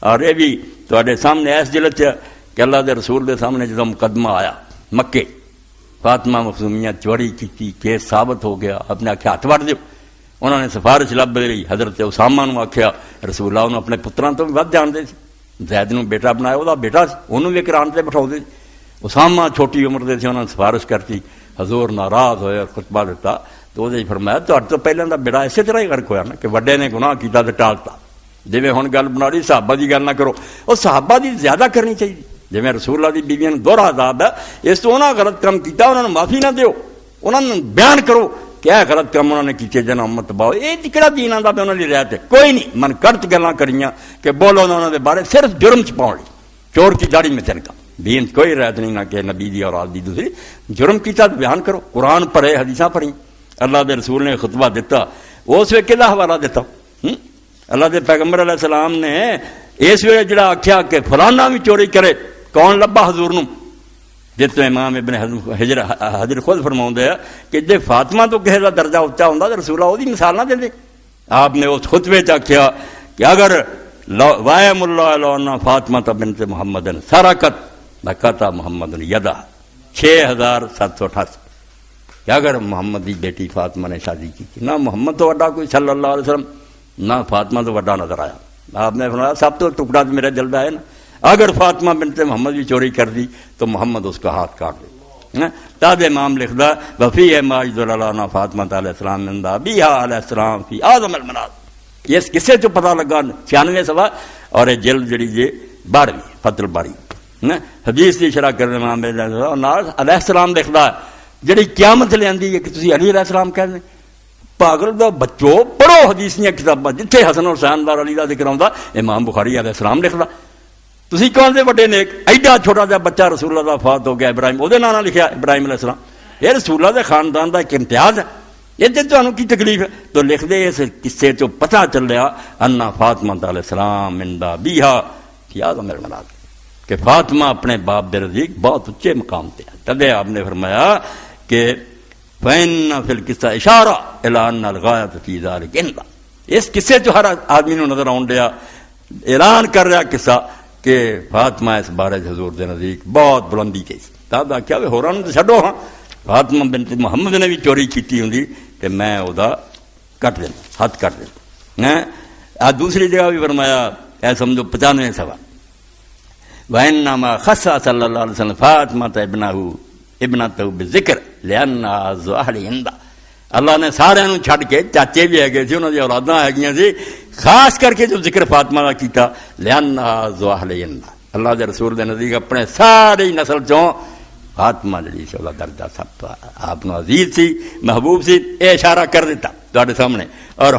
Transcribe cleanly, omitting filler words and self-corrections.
اور یہ بھی تواڈے سامنے اس جلد کہ اللہ دے رسول دے سامنے جدوں مقدمہ آیا مکے، فاطمہ مخزومیہ چوری کی، کیس ثابت ہو گیا، اپنے آخیا ہاتھ وڑ دیو، انہوں نے سفارش لب لئی، حضرت اسامہ نو آخیا، رسول اللہ انہوں اپنے پتراں تو بھی ود جانتے سی، زید نو بیٹا بنایا، وہ بیٹا سی، انہوں بھی کران تے بٹھاؤندے سی، اسامہ چھوٹی عمر دے سی، انہوں نے سفارش کرتی، حضور ناراض ہوئے اور خطبہ دیتا تو وہ فرمایا تو تو پہلے دا بیڑا اسی طرح ہی غرق ہویا نا کہ وڈے نے گناہ کیتا تے ٹالتا، جویں ہن گل بنا رہی صحابہ دی گل نہ کرو، اور صحابہ دی زیادہ کرنی چاہیے، جویں رسول اللہ دی بیویاں نوں دوہرا عذاب ہے، اس تو انہاں غلط کام کیتا انہاں نوں معافی نہ دیو، انہاں نوں بیان کرو کیا غلط کام انہوں نے کیتے جنا امت باؤ، یہ کہڑا دین آندا پہ انہاں دی رعایت ہے، کوئی نہیں، من کرت گلاں کریاں کہ بولو انہوں دے بارے صرف جرم چ پاؤن لئی، چور کی داڑھی میں تنکا، دین کوئی رعایت نہیں نہ کہ نبی دی اولاد دی دوسری، جرم کیتا تو بیان کرو، قرآن پڑھے، حدیثاں پڑھی، اللہ دے رسول نے خطبہ دیتا، اس وقت کہدا حوالہ دیتا، اللہ دے پیغمبر علیہ السلام نے اس ویلے جڑا آکھیا کہ فلانا بھی چوری کرے، کون لبا حضور نو؟ جس تو امام ابن حجر خود فرماؤندے ہیں کہ جے فاطمہ تو کسی کا درجہ اچا ہوندا تے رسول اللہ دی مثال نہ دیندے، آپ نے اس خطبے چ آکھیا کہ اگر وائم اللہ علیہ فاطمہ بنت محمد سرقت لقطع محمد یدہ 6788 کہ اگر محمد دی بیٹی فاطمہ نے شادی کی نہ محمد تو وڈا کوئی صلی اللہ علیہ وسلم نہ فاطمہ تو وڈا نظر آیا، آپ نے فرمایا سب تو ٹکڑا تو میرا جلد ہے نا، اگر فاطمہ بنت محمد بھی چوری کر دی تو محمد اس کا ہاتھ کاٹ دے، تاب امام لکھدا وفی ہے ماجد اللہ فاطمہ علیہ السلام من ابیہا علیہ السلام فی اعظم المناز، اس کسے جو پتہ لگا 96 صفحہ اور یہ جلد جڑی جے 12 فتح الباری حدیث دی شرح کرنے امام علیہ السلام لکھدا جڑی قیامت لیندی ہے کہ تسی علی علیہ السلام کہندے پاگل دا بچو پڑھو حدیث دیاں کتاباں جتھے حسن حسین دا علی دا ذکر آوندا امام بخاری علیہ السلام لکھدا، تسی کون دے بڑے نیک، ایڈا چھوٹا جا بچہ رسول اللہ دا فات ہو گیا ابراہیم، او دے نام لکھیا ابراہیم علیہ السلام، یہ رسول اللہ دے خاندان دا ایک امتیاز ہے، یہ تے تانوں کی تکلیف ہے؟ تو لکھ دے اس قصے تو پتہ چلیا ان فاطمہ علیہ السلام من ابیہا فی اعظم المناز کہ فاطمہ اپنے باپ دے نزدیک بہت اونچے مقام تے ہے، تدے آپ نے فرمایا کہ فَإِنَّ فِي الْقِصَّةِ إِشَارَةً إِلَىٰ أَنَّ الْغَایَةَ فِي ذَلِكَ عِندَ، اس قصے جو ہر آدمی نو نظر آن دیا اعلان کر رہا قصہ کہ فاطمہ اس بارے حضور دے نزدیک بہت بلندی تے سی، تب آخیا وے ہوراں نوں تے چھڈو، ہاں فاطمہ بنت محمد نے بھی چوری کیتی ہوندی تے میں او دا کٹ دینا، ہاتھ کٹ دینا، دوسری جگہ بھی فرمایا اے سمجھو 95 صفحہ وَإِنَّمَا خَصَّ صلی اللہ علیہ وسلم فاطمہ ابنتہ بذکر لأنہا ذو اہل ہند، اللہ نے سارے نوں چھڈ کے چاچے بھی ہے گئے سی، انہاں دی اولاداں ہے گئیاں سی، خاص کر کے جو ذکر فاطمہ کا کیتا لأنہا ذو اہل ہند، اللہ دے رسول دے نزدیک اپنے ساری نسل چوں فاطمہ جڑی سی دا درجہ سب تو آپ نو عزیز سی، محبوب سی، اے اشارہ کر دیتا تواڈے سامنے، اور